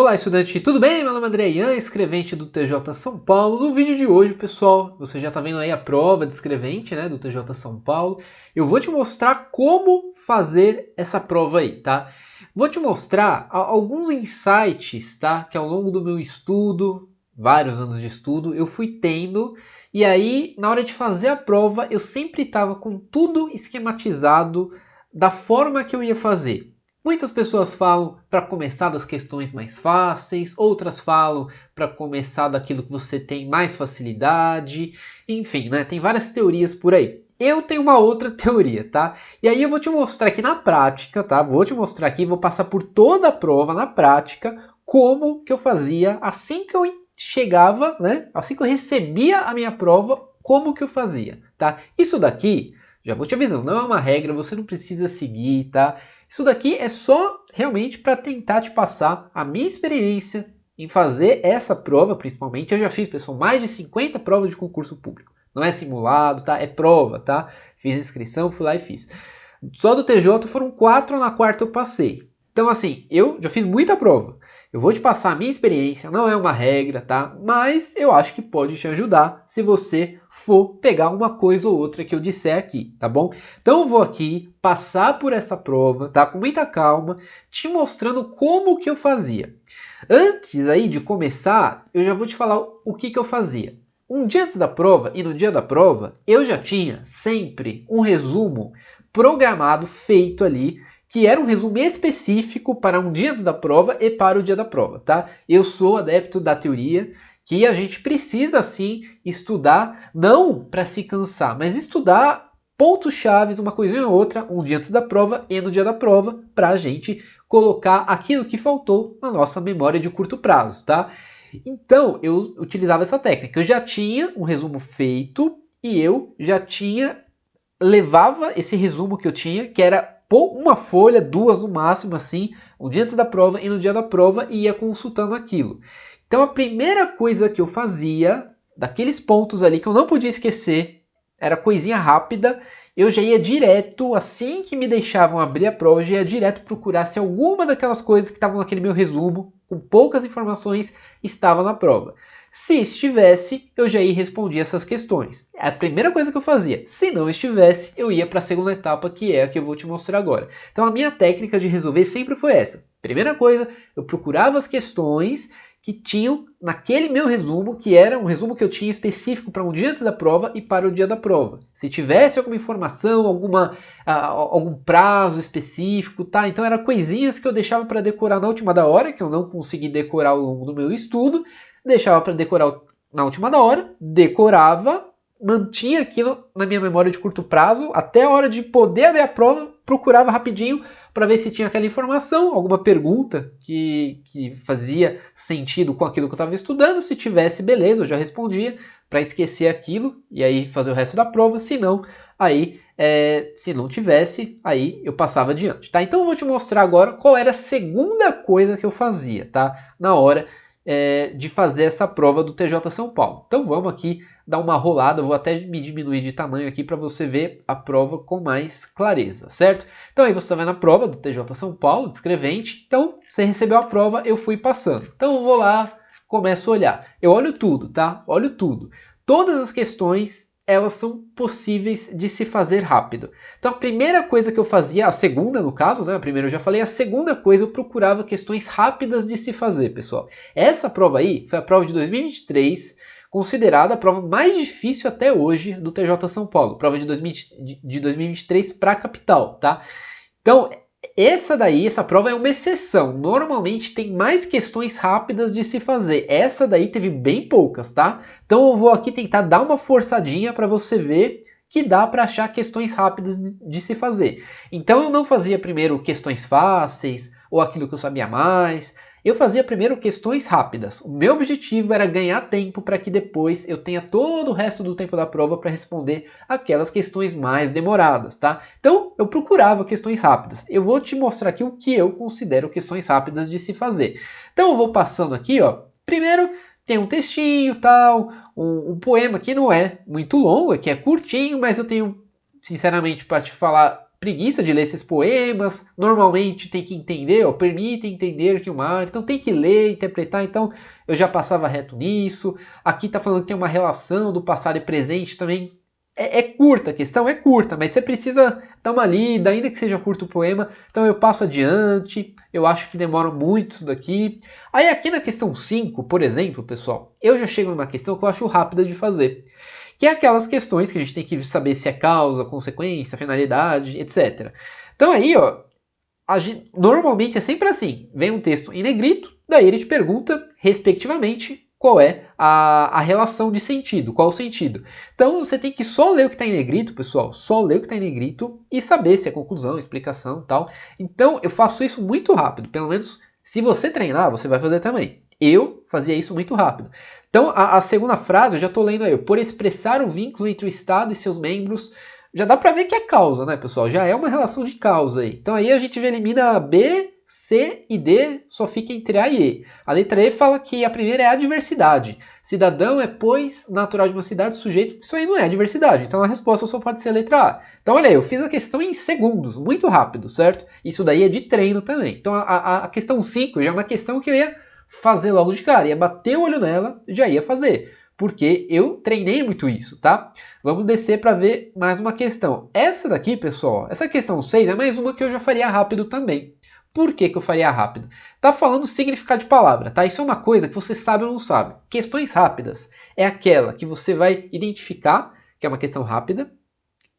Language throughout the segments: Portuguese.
Olá, estudante, tudo bem? Meu nome é André Ian, escrevente do TJ São Paulo. No vídeo de hoje, pessoal, você já está vendo aí a prova de escrevente, né, do TJ São Paulo. Eu vou te mostrar como fazer essa prova aí, tá? Vou te mostrar alguns insights, tá, que ao longo do meu estudo, vários anos de estudo, eu fui tendo. E aí, na hora de fazer a prova, eu sempre estava com tudo esquematizado da forma que eu ia fazer. Muitas pessoas falam para começar das questões mais fáceis, outras falam para começar daquilo que você tem mais facilidade, enfim, né? Tem várias teorias por aí. Eu tenho uma outra teoria, tá? E aí eu vou te mostrar aqui na prática, tá? Vou te mostrar aqui, vou passar por toda a prova na prática, como que eu fazia assim que eu chegava, né? Assim que eu recebia a minha prova, como que eu fazia, tá? Isso daqui, já vou te avisando, não é uma regra, você não precisa seguir, tá? Isso daqui é só realmente para tentar te passar a minha experiência em fazer essa prova, principalmente. Eu já fiz, pessoal, mais de 50 provas de concurso público. Não é simulado, tá? É prova, tá? Fiz a inscrição, fui lá e fiz. Só do TJ foram 4, na quarta eu passei. Então, assim, eu já fiz muita prova. Eu vou te passar a minha experiência, não é uma regra, tá? Mas eu acho que pode te ajudar se você for pegar uma coisa ou outra que eu disser aqui, tá bom? Então eu vou aqui passar por essa prova, tá? Com muita calma, te mostrando como que eu fazia. Antes aí de começar, eu já vou te falar o que eu fazia. Um dia antes da prova e no dia da prova, eu já tinha sempre um resumo programado, feito ali, que era um resumo específico para um dia antes da prova e para o dia da prova, tá? Eu sou adepto da teoria que a gente precisa sim estudar, não para se cansar, mas estudar pontos chaves, uma coisinha ou outra, um dia antes da prova e no dia da prova, para a gente colocar aquilo que faltou na nossa memória de curto prazo, tá? Então, eu utilizava essa técnica. Eu já tinha um resumo feito e eu já levava esse resumo que eu tinha, que era uma folha, duas no máximo, assim, um dia antes da prova e no dia da prova, e ia consultando aquilo. Então a primeira coisa que eu fazia, daqueles pontos ali que eu não podia esquecer, era coisinha rápida, eu já ia direto, assim que me deixavam abrir a prova, eu já ia direto procurar se alguma daquelas coisas que estavam naquele meu resumo, com poucas informações, estava na prova. Se estivesse, eu já ia responder essas questões. É a primeira coisa que eu fazia. Se não estivesse, eu ia para a segunda etapa, que é a que eu vou te mostrar agora. Então a minha técnica de resolver sempre foi essa. Primeira coisa, eu procurava as questões que tinham naquele meu resumo, que era um resumo que eu tinha específico para um dia antes da prova e para o dia da prova. Se tivesse alguma informação, algum prazo específico, tá? Então eram coisinhas que eu deixava para decorar na última da hora, que eu não consegui decorar ao longo do meu estudo, deixava para decorar na última da hora, decorava, mantinha aquilo na minha memória de curto prazo, até a hora de poder ver a prova, procurava rapidinho para ver se tinha aquela informação, alguma pergunta que fazia sentido com aquilo que eu estava estudando. Se tivesse, beleza, eu já respondia para esquecer aquilo e aí fazer o resto da prova. Se não, aí se não tivesse, aí eu passava adiante, tá? Então eu vou te mostrar agora qual era a segunda coisa que eu fazia, tá? Na hora de fazer essa prova do TJ São Paulo. Então vamos aqui dar uma rolada, eu vou até me diminuir de tamanho aqui para você ver a prova com mais clareza, certo? Então aí você está vendo a prova do TJ São Paulo, de escrevente, então você recebeu a prova, eu fui passando. Então eu vou lá, começo a olhar, eu olho tudo, tá? Olho tudo. Todas as questões, elas são possíveis de se fazer rápido. Então a primeira coisa que eu fazia, a segunda no caso, né? A primeira eu já falei, a segunda coisa eu procurava questões rápidas de se fazer, pessoal. Essa prova aí foi a prova de 2023, considerada a prova mais difícil até hoje do TJ São Paulo, prova de 2023 para a capital, tá? Então, essa prova é uma exceção. Normalmente tem mais questões rápidas de se fazer. Essa daí teve bem poucas, tá? Então eu vou aqui tentar dar uma forçadinha para você ver que dá para achar questões rápidas de se fazer. Então eu não fazia primeiro questões fáceis ou aquilo que eu sabia mais. Eu fazia primeiro questões rápidas. O meu objetivo era ganhar tempo para que depois eu tenha todo o resto do tempo da prova para responder aquelas questões mais demoradas, tá? Então eu procurava questões rápidas. Eu vou te mostrar aqui o que eu considero questões rápidas de se fazer. Então eu vou passando aqui, ó. Primeiro tem um textinho, tal, um poema que não é muito longo, que é curtinho, mas eu tenho, sinceramente, para te falar preguiça de ler esses poemas, normalmente tem que entender, ó, permite entender que o mar, então tem que ler, interpretar, então eu já passava reto nisso. Aqui está falando que tem uma relação do passado e presente também. É curta, a questão é curta, mas você precisa dar uma lida, ainda que seja curto o poema, então eu passo adiante, eu acho que demora muito isso daqui. Aí aqui na questão 5, por exemplo, pessoal, eu já chego numa questão que eu acho rápida de fazer, que é aquelas questões que a gente tem que saber se é causa, consequência, finalidade, etc. Então aí, ó, normalmente é sempre assim, vem um texto em negrito, daí ele te pergunta, respectivamente, qual é a relação de sentido, qual o sentido. Então você tem que só ler o que está em negrito, pessoal, só ler o que está em negrito e saber se é conclusão, explicação e tal. Então eu faço isso muito rápido, pelo menos se você treinar, você vai fazer também. Eu fazia isso muito rápido. Então a segunda frase, eu já estou lendo aí, por expressar o vínculo entre o Estado e seus membros, já dá para ver que é causa, né, pessoal? Já é uma relação de causa aí. Então aí a gente já elimina B, C e D, só fica entre A e E. A letra E fala que a primeira é a diversidade. Cidadão é, pois, natural de uma cidade, sujeito. Isso aí não é diversidade. Então a resposta só pode ser a letra A. Então olha aí, eu fiz a questão em segundos, muito rápido, certo? Isso daí é de treino também. Então a questão 5 já é uma questão que eu ia fazer logo de cara. Ia bater o olho nela, já ia fazer. Porque eu treinei muito isso, tá? Vamos descer para ver mais uma questão. Essa daqui, pessoal, essa questão 6 é mais uma que eu já faria rápido também. Por que eu faria rápido? Tá falando significado de palavra, tá? Isso é uma coisa que você sabe ou não sabe. Questões rápidas é aquela que você vai identificar, que é uma questão rápida,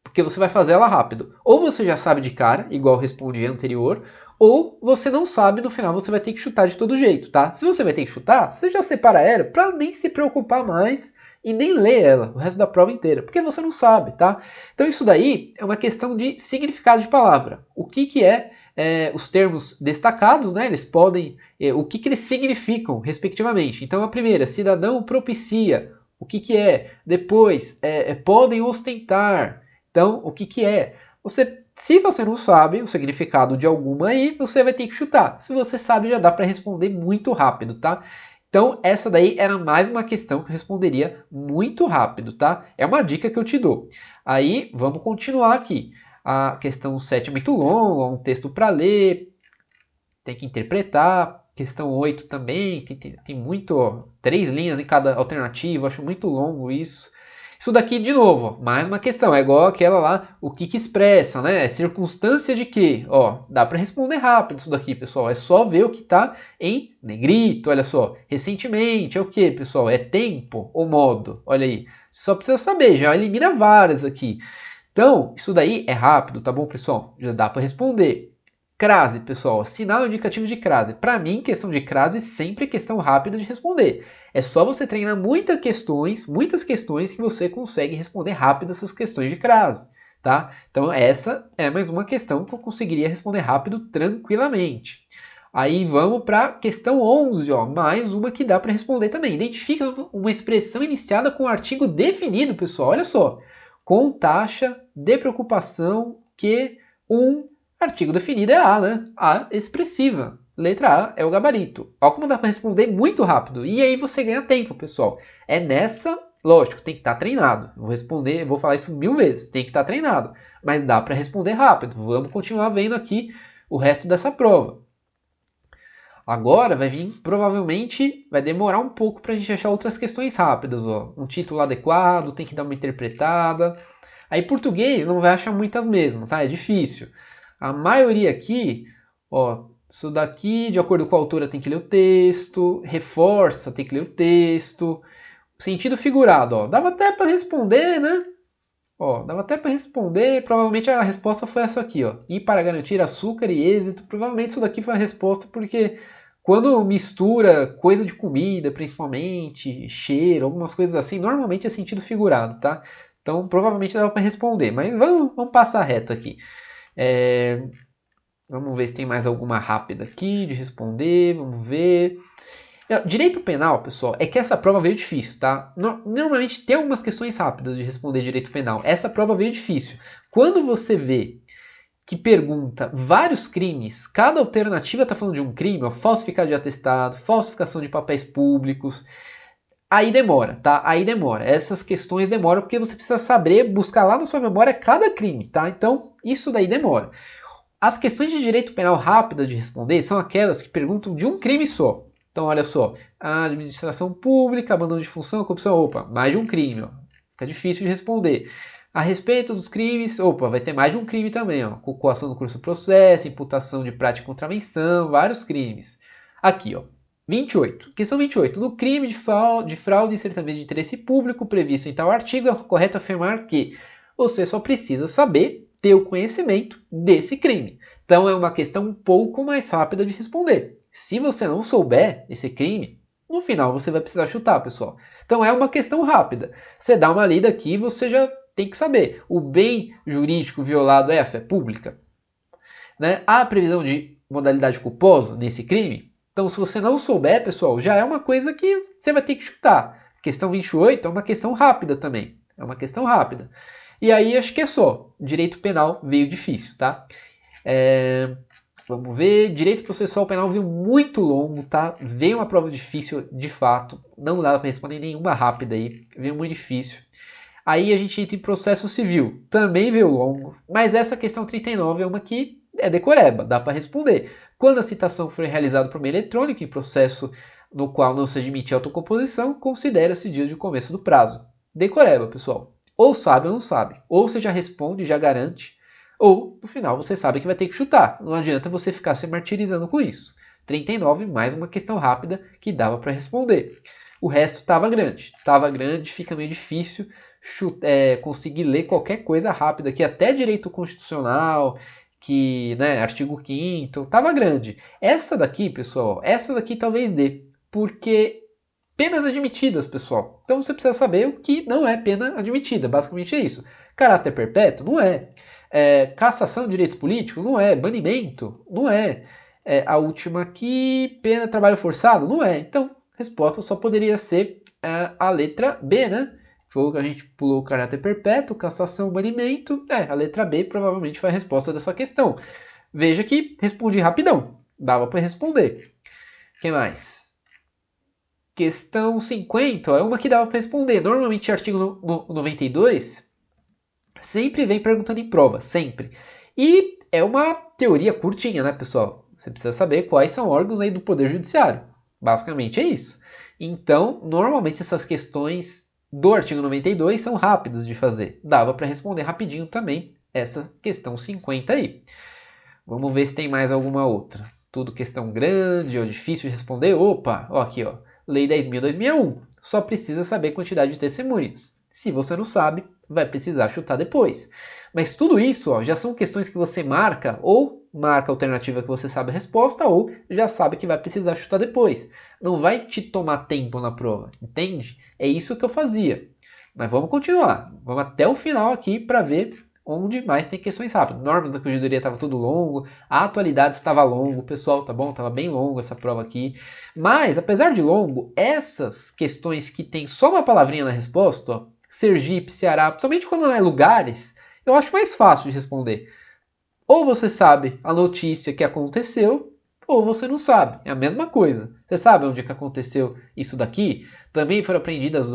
porque você vai fazer ela rápido. Ou você já sabe de cara, igual eu respondi anterior, ou você não sabe, no final você vai ter que chutar de todo jeito, tá? Se você vai ter que chutar, você já separa ela para nem se preocupar mais e nem ler ela o resto da prova inteira, porque você não sabe, tá? Então isso daí é uma questão de significado de palavra. O que é os termos destacados, né? Eles podem, o que eles significam, respectivamente. Então a primeira, cidadão propicia. O que é? Depois, podem ostentar. Então, o que é? Se você não sabe o significado de alguma aí, você vai ter que chutar. Se você sabe, já dá para responder muito rápido, tá? Então, essa daí era mais uma questão que eu responderia muito rápido, tá? É uma dica que eu te dou. Aí, vamos continuar aqui. A questão 7 é muito longa, um texto para ler, tem que interpretar. Questão 8 também, tem muito, ó, 3 linhas em cada alternativa, acho muito longo isso. Isso daqui, de novo, mais uma questão, é igual aquela lá, o que expressa, né? É circunstância de quê? Ó, dá para responder rápido isso daqui, pessoal, é só ver o que está em negrito, olha só. Recentemente, é o que, pessoal? É tempo ou modo? Olha aí, você só precisa saber, já elimina várias aqui. Então, isso daí é rápido, tá bom, pessoal? Já dá para responder. Crase, pessoal, sinal indicativo de crase. Para mim, questão de crase sempre é questão rápida de responder. É só você treinar muitas questões que você consegue responder rápido essas questões de crase, tá? Então essa é mais uma questão que eu conseguiria responder rápido tranquilamente. Aí vamos para a questão 11, ó, mais uma que dá para responder também. Identifica uma expressão iniciada com um artigo definido, pessoal. Olha só, com taxa de preocupação que um artigo definido é A, né? A expressiva. Letra A é o gabarito. Olha como dá para responder muito rápido. E aí você ganha tempo, pessoal. É nessa, lógico, tem que estar treinado. Vou falar isso 1000 vezes. Tem que estar treinado. Mas dá para responder rápido. Vamos continuar vendo aqui o resto dessa prova. Agora vai vir, provavelmente, vai demorar um pouco para a gente achar outras questões rápidas. Ó. Um título adequado, tem que dar uma interpretada. Aí português não vai achar muitas mesmo, tá? É difícil. A maioria aqui, ó, isso daqui, de acordo com a autora, tem que ler o texto, reforça, tem que ler o texto. Sentido figurado, ó, dava até para responder, né? Ó, dava até para responder, provavelmente a resposta foi essa aqui, ó. E para garantir açúcar e êxito, provavelmente isso daqui foi a resposta porque quando mistura coisa de comida, principalmente, cheiro, algumas coisas assim, normalmente é sentido figurado, tá? Então provavelmente dava para responder, mas vamos passar reto aqui. Vamos ver se tem mais alguma rápida aqui de responder. Vamos ver. Direito penal, pessoal, é que essa prova veio difícil, tá? Normalmente tem algumas questões rápidas de responder direito penal. Essa prova veio difícil. Quando você vê que pergunta vários crimes, cada alternativa está falando de um crime, ó, falsificado de atestado, falsificação de papéis públicos. Aí demora, tá? Aí demora. Essas questões demoram porque você precisa saber buscar lá na sua memória cada crime, tá? Então, Isso daí demora. As questões de direito penal rápidas de responder são aquelas que perguntam de um crime só. Então, olha só, a administração pública, abandono de função, corrupção, opa, mais de um crime, ó. Fica difícil de responder. A respeito dos crimes, opa, vai ter mais de um crime também, ó. Coação no curso do processo, imputação de prática e contravenção, vários crimes. Aqui, ó, 28. Questão 28. No crime de fraude em certidão de interesse público previsto em tal artigo, é correto afirmar que você só precisa saber, ter o conhecimento desse crime. Então é uma questão um pouco mais rápida de responder. Se você não souber esse crime, no final você vai precisar chutar, pessoal. Então é uma questão rápida. Você dá uma lida aqui, você já tem que saber. O bem jurídico violado é a fé pública? Né? Há previsão de modalidade culposa nesse crime? Então, se você não souber, pessoal, já é uma coisa que você vai ter que chutar. Questão 28 é uma questão rápida também. É uma questão rápida. E aí, acho que é só. Direito penal veio difícil, tá? Vamos ver. Direito processual penal veio muito longo, tá? Veio uma prova difícil, de fato. Não dá para responder nenhuma rápida aí. Veio muito difícil. Aí a gente entra em processo civil. Também veio longo. Mas essa questão 39 é uma que é decoreba. Dá para responder. Quando a citação for realizada por meio eletrônico em processo no qual não se admite autocomposição, considera-se dia de começo do prazo. Decoreba, pessoal. Ou sabe ou não sabe. Ou você já responde, já garante, ou no final você sabe que vai ter que chutar. Não adianta você ficar se martirizando com isso. 39, mais uma questão rápida que dava para responder. O resto estava grande, fica meio difícil conseguir ler qualquer coisa rápida, que até direito constitucional, que, né, artigo 5º, estava grande. Essa daqui, pessoal, essa daqui talvez dê, porque penas admitidas, pessoal. Então você precisa saber o que não é pena admitida. Basicamente é isso. Caráter perpétuo? Não é. Cassação de direito político? Não é. Banimento? Não é. A última aqui, pena de trabalho forçado? Não é. Então, a resposta só poderia ser a letra B, né? Foi a gente pulou o caráter perpétuo, cassação, banimento. A letra B provavelmente foi a resposta dessa questão. Veja que respondi rapidão. Dava para responder. O que mais? Questão 50, ó, é uma que dava para responder. Normalmente, artigo 92 sempre vem perguntando em prova, sempre. E é uma teoria curtinha, né, pessoal? Você precisa saber quais são órgãos aí do Poder Judiciário. Basicamente é isso. Então, normalmente essas questões do artigo 92 são rápidas de fazer. Dava para responder rapidinho também essa questão 50 aí. Vamos ver se tem mais alguma outra. Tudo questão grande ou difícil de responder. Opa, ó, aqui, ó. Lei 10.2001. Só precisa saber a quantidade de testemunhas. Se você não sabe, vai precisar chutar depois. Mas tudo isso, ó, já são questões que você marca, ou marca a alternativa que você sabe a resposta, ou já sabe que vai precisar chutar depois. Não vai te tomar tempo na prova, entende? É isso que eu fazia. Mas vamos continuar. Vamos até o final aqui para ver onde mais tem questões rápidas. Normas da corregedoria estava tudo longo, a atualidade estava longo, pessoal, tá bom? Estava bem longo essa prova aqui. Mas, apesar de longo, essas questões que tem só uma palavrinha na resposta, ó, Sergipe, Ceará, principalmente quando é lugares, eu acho mais fácil de responder. Ou você sabe a notícia que aconteceu, ou você não sabe. É a mesma coisa. Você sabe onde que aconteceu isso daqui? Também foram apreendidas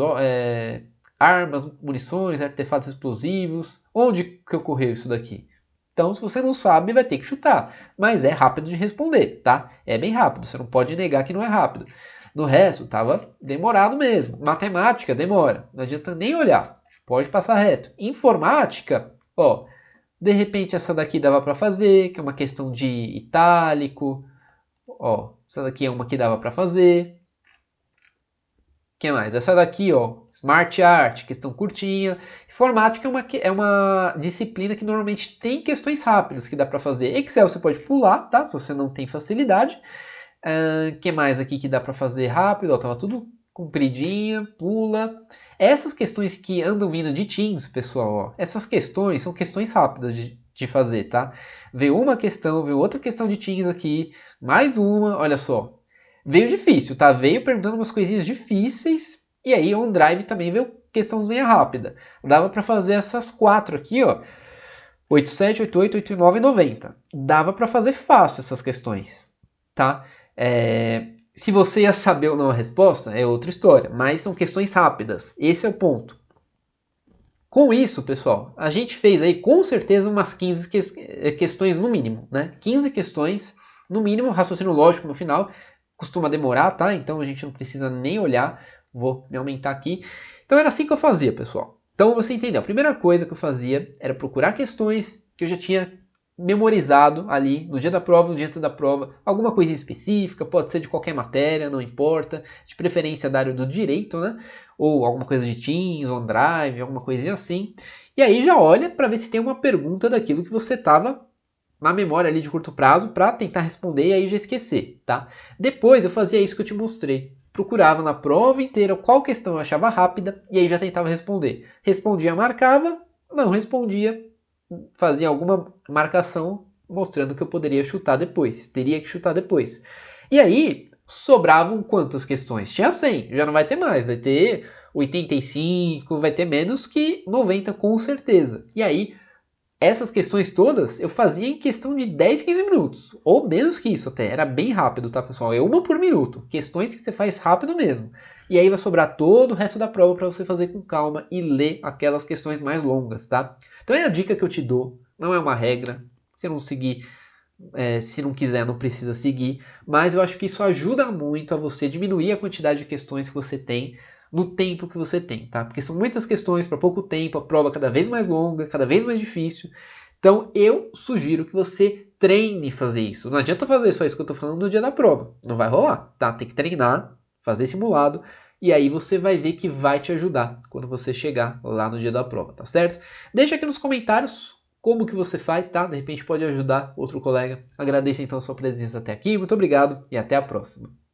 armas, munições, artefatos explosivos. Onde que ocorreu isso daqui? Então, se você não sabe, vai ter que chutar. Mas é rápido de responder, tá? É bem rápido. Você não pode negar que não é rápido. No resto, estava demorado mesmo. Matemática, demora. Não adianta nem olhar. Pode passar reto. Informática, ó. De repente, essa daqui dava para fazer, que é uma questão de itálico. Ó, essa daqui é uma que dava para fazer. Que mais? Essa daqui, ó, Smart Art, questão curtinha. Informática é uma disciplina que normalmente tem questões rápidas que dá para fazer. Excel você pode pular, tá? Se você não tem facilidade. Que mais aqui que dá para fazer rápido? Ó, tava tudo compridinha, pula. Essas questões que andam vindo de Teams, pessoal, ó, essas questões são questões rápidas de fazer, tá? Veio uma questão, veio outra questão de Teams aqui, mais uma, olha só. Veio difícil, tá? Veio perguntando umas coisinhas difíceis e aí o OneDrive também veio questãozinha rápida. Dava para fazer essas 4 aqui, ó. 87, 88, 89 e 90. Dava para fazer fácil essas questões, tá? Se você ia saber ou não a resposta, é outra história. Mas são questões rápidas. Esse é o ponto. Com isso, pessoal, a gente fez aí com certeza umas 15 questões no mínimo, né? 15 questões no mínimo, raciocínio lógico no final, costuma demorar, tá? Então a gente não precisa nem olhar, vou me aumentar aqui. Então era assim que eu fazia, pessoal. Então você entendeu, a primeira coisa que eu fazia era procurar questões que eu já tinha memorizado ali no dia da prova, no dia antes da prova, alguma coisa específica, pode ser de qualquer matéria, não importa, de preferência da área do direito, né? Ou alguma coisa de Teams, OneDrive, alguma coisinha assim. E aí já olha para ver se tem uma pergunta daquilo que você estava na memória ali de curto prazo para tentar responder e aí já esquecer, tá? Depois eu fazia isso que eu te mostrei. Procurava na prova inteira qual questão eu achava rápida e aí já tentava responder. Respondia, marcava, não respondia, fazia alguma marcação mostrando que eu poderia chutar depois, teria que chutar depois. E aí sobravam quantas questões? Tinha 100, já não vai ter mais, vai ter 85, vai ter menos que 90 com certeza. E aí essas questões todas eu fazia em questão de 10, 15 minutos, ou menos que isso até, era bem rápido, tá pessoal? É uma por minuto, questões que você faz rápido mesmo. E aí vai sobrar todo o resto da prova para você fazer com calma e ler aquelas questões mais longas, tá? Então é a dica que eu te dou, não é uma regra, se não seguir, se não quiser não precisa seguir, mas eu acho que isso ajuda muito a você diminuir a quantidade de questões que você tem no tempo que você tem, tá? Porque são muitas questões para pouco tempo, a prova cada vez mais longa, cada vez mais difícil. Então eu sugiro que você treine fazer isso. Não adianta fazer só isso que eu estou falando no dia da prova. Não vai rolar, tá? Tem que treinar, fazer simulado, e aí você vai ver que vai te ajudar quando você chegar lá no dia da prova, tá certo? Deixa aqui nos comentários como que você faz, tá? De repente pode ajudar outro colega. Agradeço então a sua presença até aqui, muito obrigado e até a próxima.